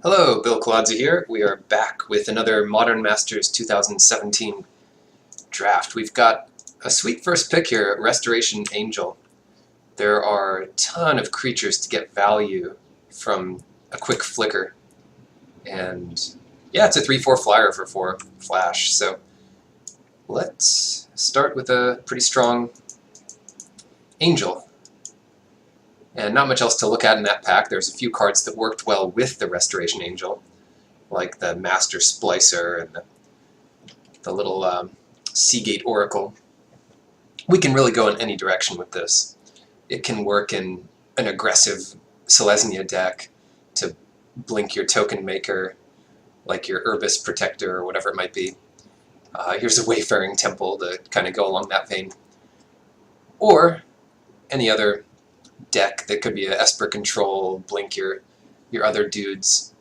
Hello, Bill Colodzi here. We are back with another Modern Masters 2017 draft. We've got a sweet first pick here, Restoration Angel. There are a ton of creatures to get value from a quick flicker. And yeah, it's a 3/4 flyer for 4 flash. So let's start with a pretty strong Angel. And not much else to look at in that pack. There's a few cards that worked well with the Restoration Angel, like the Master Splicer and the little Seagate Oracle. We can really go in any direction with this. It can work in an aggressive Selesnya deck to blink your token maker, like your Urbis Protector or whatever it might be. Here's a Wayfaring Temple to kind of go along that vein. Or any other deck that could be a Esper Control, blink your other dudes.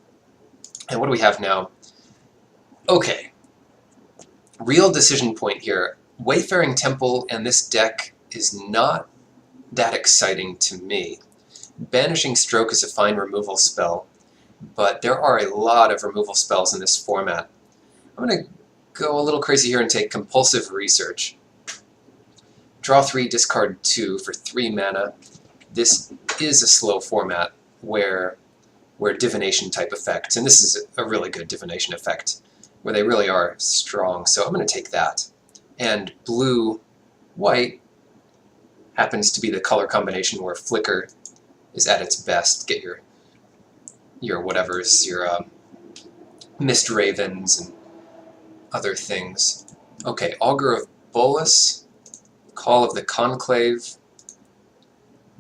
And what do we have now? Okay. Real decision point here. Wayfaring Temple and this deck is not that exciting to me. Banishing Stroke is a fine removal spell, but there are a lot of removal spells in this format. I'm going to go a little crazy here and take Compulsive Research. Draw 3, discard 2 for 3 mana. This is a slow format where divination type effects, and this is a really good divination effect, where they really are strong, so I'm going to take that. And blue-white happens to be the color combination where Flicker is at its best. Get your whatevers, your Mist Ravens and other things. Okay, Augur of Bolas, Call of the Conclave,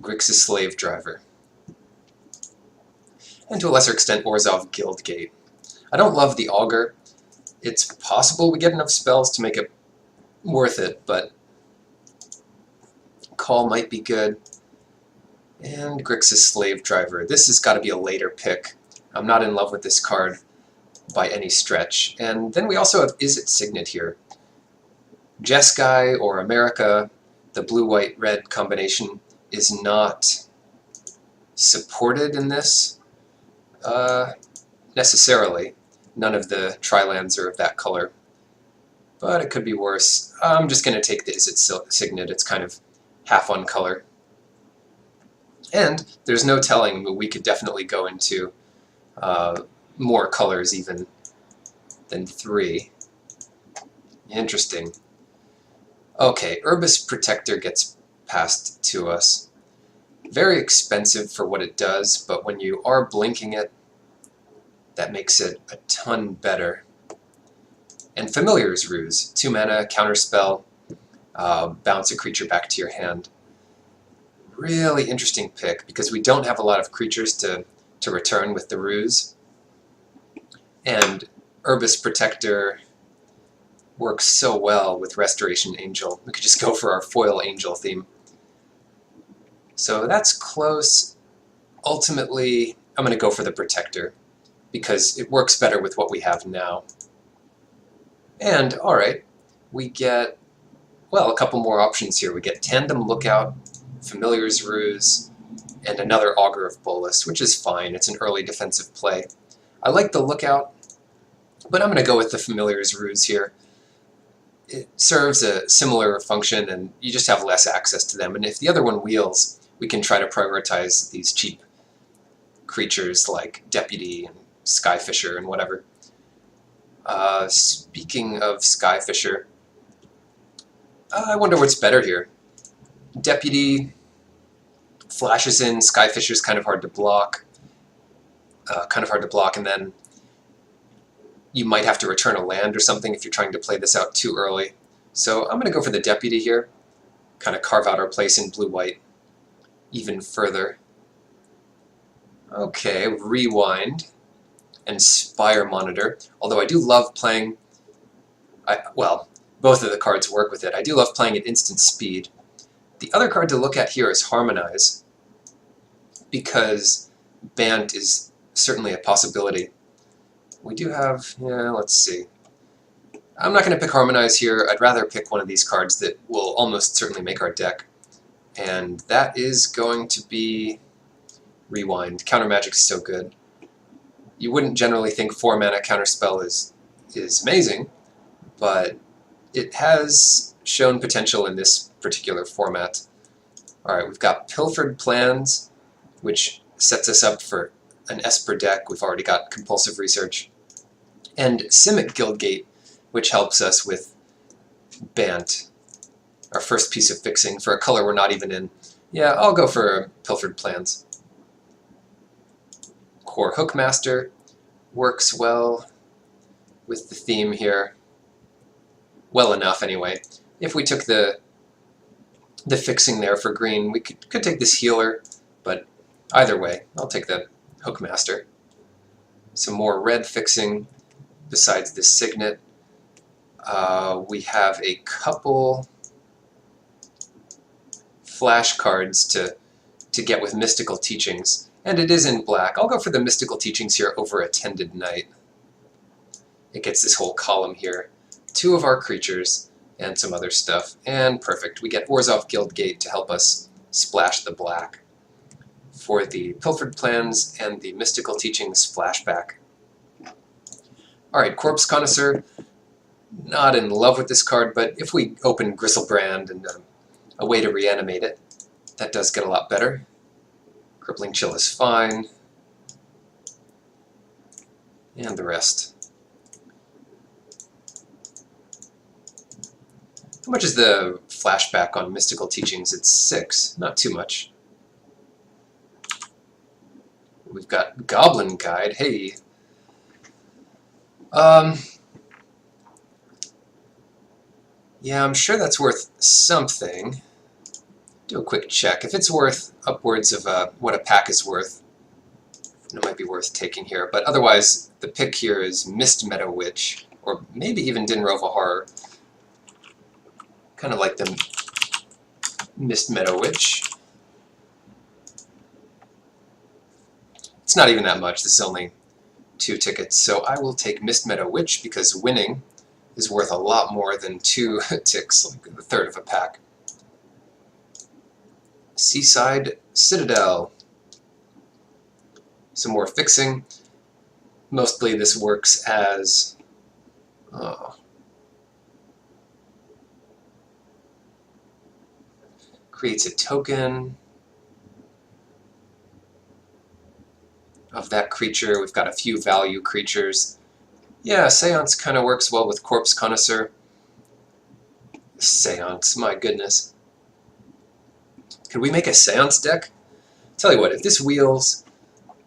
Grixis Slave Driver, and to a lesser extent Orzhov Guildgate. I don't love the Augur. It's possible we get enough spells to make it worth it, but Call might be good. And Grixis Slave Driver. This has got to be a later pick. I'm not in love with this card by any stretch. And then we also have Izzet Signet here. Jeskai or America, the blue-white-red combination, is not supported in this necessarily. None of the tri-lands are of that color, but it could be worse. I'm just going to take the Izzet Signet. It's kind of half on color. And there's no telling, but we could definitely go into more colors even than 3. Interesting. Okay, Urbis Protector gets passed to us. Very expensive for what it does, but when you are blinking it, that makes it a ton better. And Familiar's Ruse, 2 mana, counterspell, bounce a creature back to your hand. Really interesting pick, because we don't have a lot of creatures to return with the Ruse. And Urbis Protector works so well with Restoration Angel. We could just go for our foil angel theme. So that's close. Ultimately, I'm going to go for the Protector, because it works better with what we have now. And, alright, we get, well, a couple more options here. We get Tandem Lookout, Familiar's Ruse, and another Augur of Bolas, which is fine. It's an early defensive play. I like the Lookout, but I'm going to go with the Familiar's Ruse here. It serves a similar function, and you just have less access to them. And if the other one wheels, we can try to prioritize these cheap creatures like Deputy and Skyfisher and whatever. Speaking of Skyfisher, I wonder what's better here. Deputy flashes in, Skyfisher's kind of hard to block. And then you might have to return a land or something if you're trying to play this out too early. So I'm going to go for the Deputy here, kind of carve out our place in blue-white even further. Okay, Rewind and Spire Monitor, although I do love playing, well, both of the cards work with it. I do love playing at instant speed. The other card to look at here is Harmonize, because Bant is certainly a possibility. We do have, yeah, let's see. I'm not going to pick Harmonize here. I'd rather pick one of these cards that will almost certainly make our deck. And that is going to be Rewind. Counter Magic is so good. You wouldn't generally think 4 mana Counterspell is amazing, but it has shown potential in this particular format. Alright, we've got Pilfered Plans, which sets us up for an Esper deck. We've already got Compulsive Research. And Simic Guildgate, which helps us with Bant, our first piece of fixing for a color we're not even in. Yeah, I'll go for Pilfered Plans. Core Hookmaster works well with the theme here. Well enough, anyway. If we took the fixing there for green, we could take this healer, but either way, I'll take the Hookmaster. Some more red fixing besides this Signet. We have a couple flashcards to get with Mystical Teachings, and it is in black. I'll go for the Mystical Teachings here over Attended Knight. It gets this whole column here. 2 of our creatures and some other stuff, and perfect. We get Orzhov Guildgate to help us splash the black for the Pilfered Plans and the Mystical Teachings flashback. Alright, Corpse Connoisseur. Not in love with this card, but if we open Gristlebrand and a way to reanimate it, that does get a lot better. Crippling Chill is fine. And the rest. How much is the flashback on Mystical Teachings? It's 6, not too much. We've got Goblin Guide, hey. Yeah, I'm sure that's worth something. Do a quick check. If it's worth upwards of what a pack is worth, then it might be worth taking here. But otherwise, the pick here is Mistmeadow Witch, or maybe even Dinrova Horror. Kind of like the Mistmeadow Witch. It's not even that much. This is only 2 tickets. So I will take Mistmeadow Witch because winning is worth a lot more than 2 ticks, like a third of a pack. Seaside Citadel. Some more fixing. Mostly this works as creates a token of that creature. We've got a few value creatures. Yeah, Seance kind of works well with Corpse Connoisseur. Seance, my goodness. Could we make a Seance deck? Tell you what, if this wheels,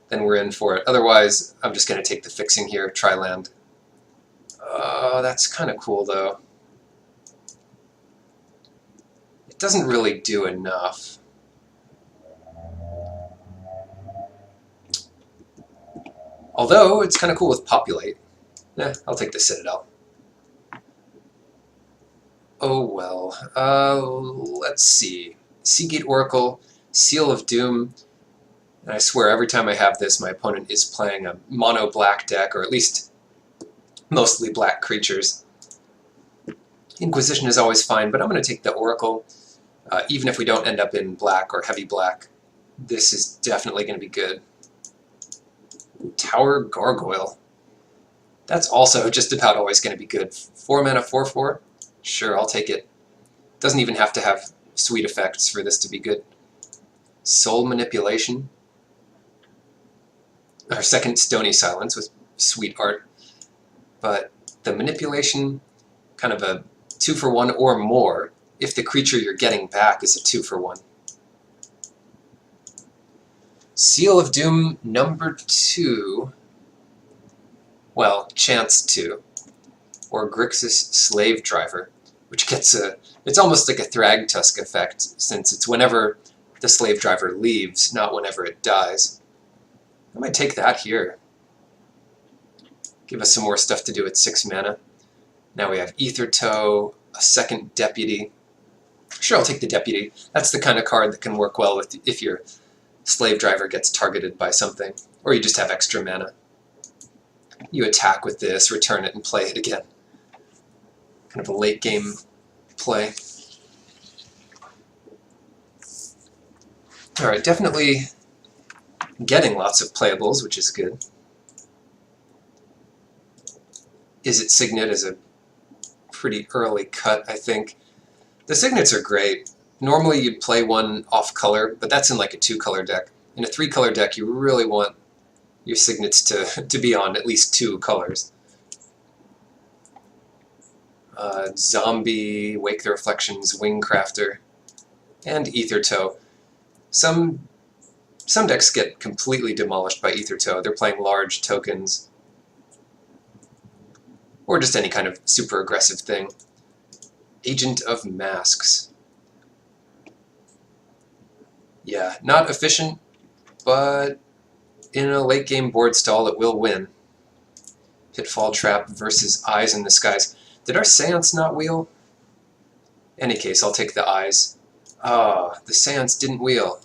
then we're in for it. Otherwise, I'm just going to take the fixing here, Tri-land. That's kind of cool, though. It doesn't really do enough. Although, it's kind of cool with Populate. I'll take the Citadel. Oh well. Let's see. Seagate Oracle, Seal of Doom. And I swear every time I have this, my opponent is playing a mono black deck, or at least mostly black creatures. Inquisition is always fine, but I'm going to take the Oracle. Even if we don't end up in black or heavy black, this is definitely going to be good. Tower Gargoyle. That's also just about always going to be good. 4 mana, 4/4? Sure, I'll take it. Doesn't even have to have sweet effects for this to be good. Soul Manipulation. Our second Stony Silence with sweet art. But the Manipulation, kind of a 2-for-1 or more, if the creature you're getting back is a 2-for-1. Seal of Doom number 2. Well, chance 2. Or Grixis Slave Driver, which gets it's almost like a Thragtusk effect, since it's whenever the Slave Driver leaves, not whenever it dies. I might take that here. Give us some more stuff to do at 6 mana. Now we have Ether Toe, a second Deputy. Sure, I'll take the Deputy. That's the kind of card that can work well with if your Slave Driver gets targeted by something, or you just have extra mana. You attack with this, return it, and play it again. Kind of a late game play. Alright, definitely getting lots of playables, which is good. Izzet Signet is a pretty early cut, I think. The Signets are great. Normally you'd play one off color, but that's in like a 2-color deck. In a 3-color deck, you really want your Signets to be on at least 2 colors. Zombie, Wake the Reflections, Wingcrafter, and Aethertoe. Some decks get completely demolished by Aethertoe. They're playing large tokens, or just any kind of super aggressive thing. Agent of Masks. Yeah, not efficient, but in a late game board stall it will win. Pitfall Trap versus Eyes in the Skies. Did our Seance not wheel? Any case, I'll take the Eyes. Ah, the Seance didn't wheel.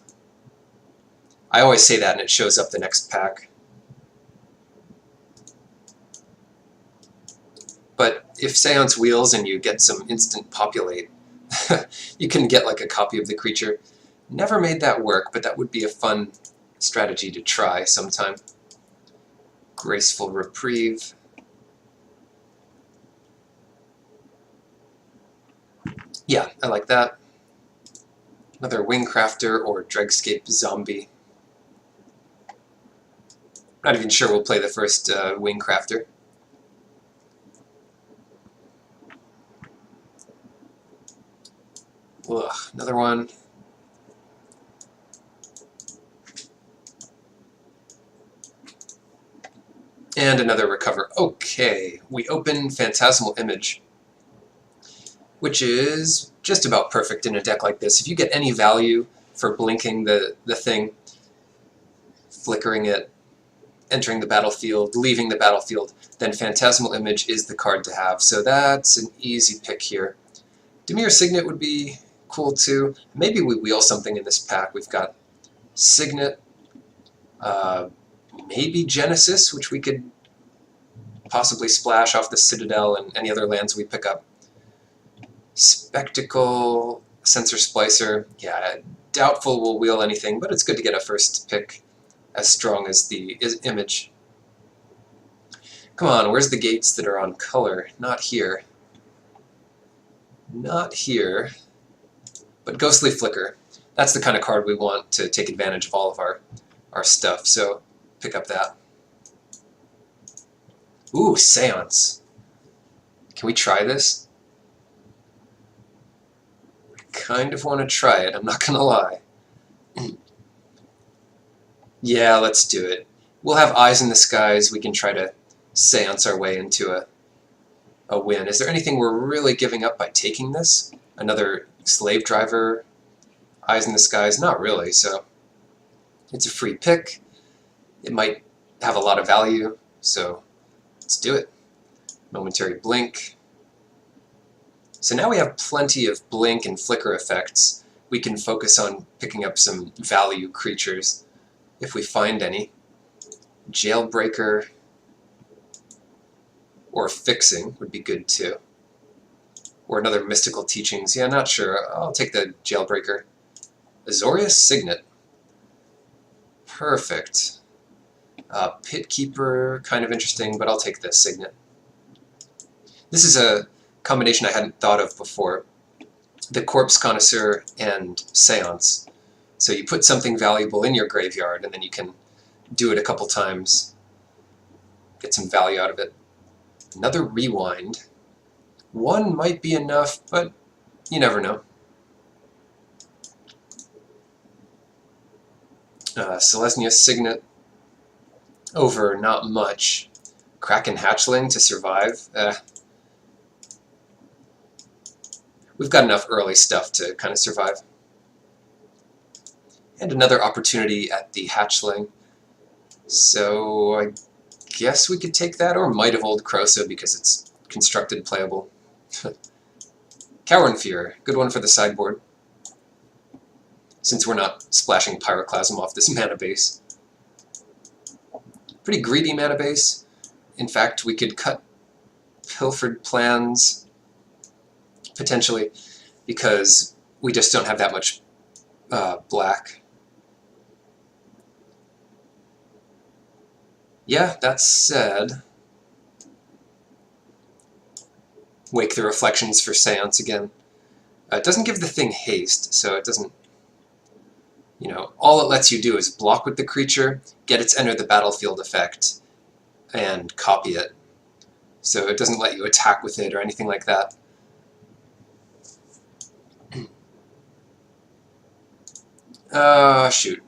I always say that and it shows up the next pack. But if Seance wheels and you get some instant populate, you can get like a copy of the creature. Never made that work, but that would be a fun strategy to try sometime. Graceful Reprieve. Yeah, I like that. Another Wingcrafter or Dregscape Zombie. Not even sure we'll play the first Wingcrafter. Ugh, another one. And another Recover. Okay, we open Phantasmal Image, which is just about perfect in a deck like this. If you get any value for blinking the thing, flickering it, entering the battlefield, leaving the battlefield, then Phantasmal Image is the card to have. So that's an easy pick here. Dimir Signet would be cool too. Maybe we wheel something in this pack. We've got Signet, maybe Genesis, which we could possibly splash off the Citadel and any other lands we pick up. Spectacle, Sensor Splicer, yeah, doubtful we'll wheel anything, but it's good to get a first pick as strong as the image. Come on, where's the gates that are on color? Not here. Not here. But Ghostly Flicker. That's the kind of card we want to take advantage of all of our stuff, so pick up that. Ooh, Seance. Can we try this? I kind of want to try it, I'm not gonna lie. Yeah, let's do it. We'll have Eyes in the Skies, we can try to Seance our way into a win. Is there anything we're really giving up by taking this? Another Slave Driver, Eyes in the Skies? Not really, so it's a free pick. It might have a lot of value, so let's do it. Momentary Blink. So now we have plenty of blink and flicker effects. We can focus on picking up some value creatures if we find any. Jailbreaker or Fixing would be good too. Or another Mystical Teachings. Yeah, not sure. I'll take the Jailbreaker. Azorius Signet. Perfect. Pit Keeper, kind of interesting, but I'll take the Signet. This is a combination I hadn't thought of before. The Corpse Connoisseur and Seance. So you put something valuable in your graveyard, and then you can do it a couple times, get some value out of it. Another Rewind. One might be enough, but you never know. Selesnya Signet. Over not much. Kraken Hatchling to survive. We've got enough early stuff to kind of survive. And another opportunity at the Hatchling. So I guess we could take that, or Might of Old Krosa because it's constructed playable. Cowenfear, good one for the sideboard, since we're not splashing Pyroclasm off this mana base. Pretty greedy mana base. In fact, we could cut Pilfered Plans, potentially, because we just don't have that much black. Yeah, that said, Wake the Reflections for Seance again. It doesn't give the thing haste, so it doesn't, all it lets you do is block with the creature, get its enter the battlefield effect, and copy it. So it doesn't let you attack with it or anything like that. Shoot. I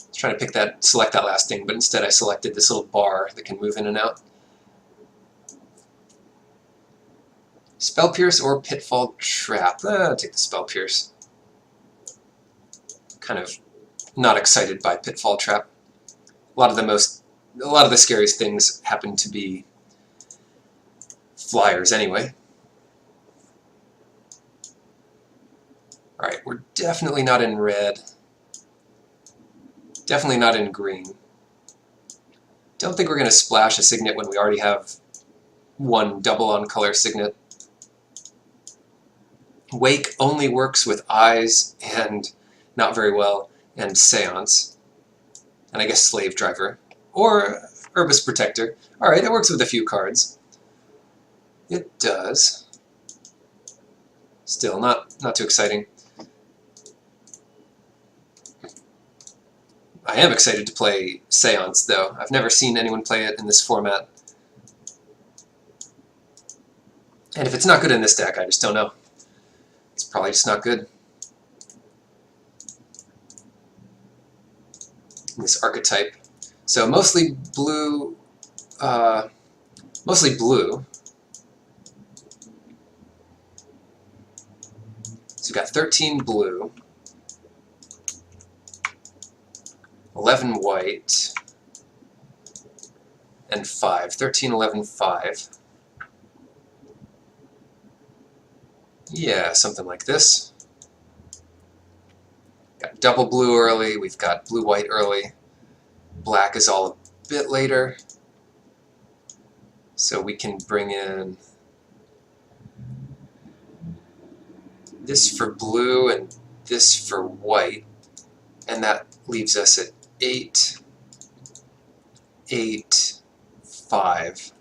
was trying to select that last thing, but instead I selected this little bar that can move in and out. Spell Pierce or Pitfall Trap? I'll take the Spell Pierce. Kind of not excited by Pitfall Trap. A lot of the scariest things happen to be flyers anyway. Alright, we're definitely not in red. Definitely not in green. Don't think we're going to splash a Signet when we already have one double on color Signet. Wake only works with Eyes and not very well, and Seance. And I guess Slave Driver. Or Herbis Protector. Alright, it works with a few cards. It does. Still, not too exciting. I am excited to play Seance, though. I've never seen anyone play it in this format. And if it's not good in this deck, I just don't know. It's probably just not good. This archetype. So mostly blue. Mostly blue. So we've got 13 blue, 11 white, and 5. 13, 11, 5. Yeah, something like this. Got double blue early, we've got blue-white early. Black is all a bit later. So we can bring in this for blue and this for white. And that leaves us at 8, 8, 5.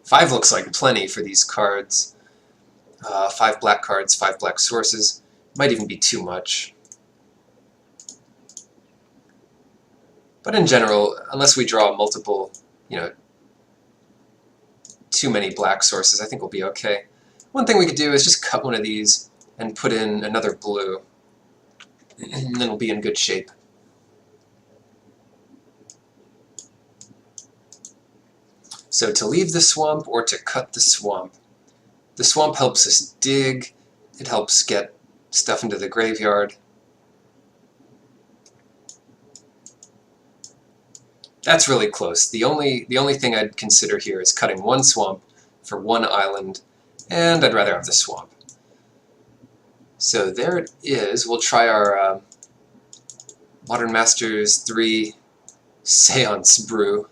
5 looks like plenty for these cards. 5 black cards, 5 black sources. Might even be too much. But in general, unless we draw multiple, too many black sources, I think we'll be okay. One thing we could do is just cut one of these and put in another blue. And then we'll be in good shape. So to leave the swamp or to cut the swamp helps us dig, it helps get stuff into the graveyard. That's really close. The only thing I'd consider here is cutting one swamp for one island, and I'd rather have the swamp. So there it is. We'll try our Modern Masters 3 Seance brew.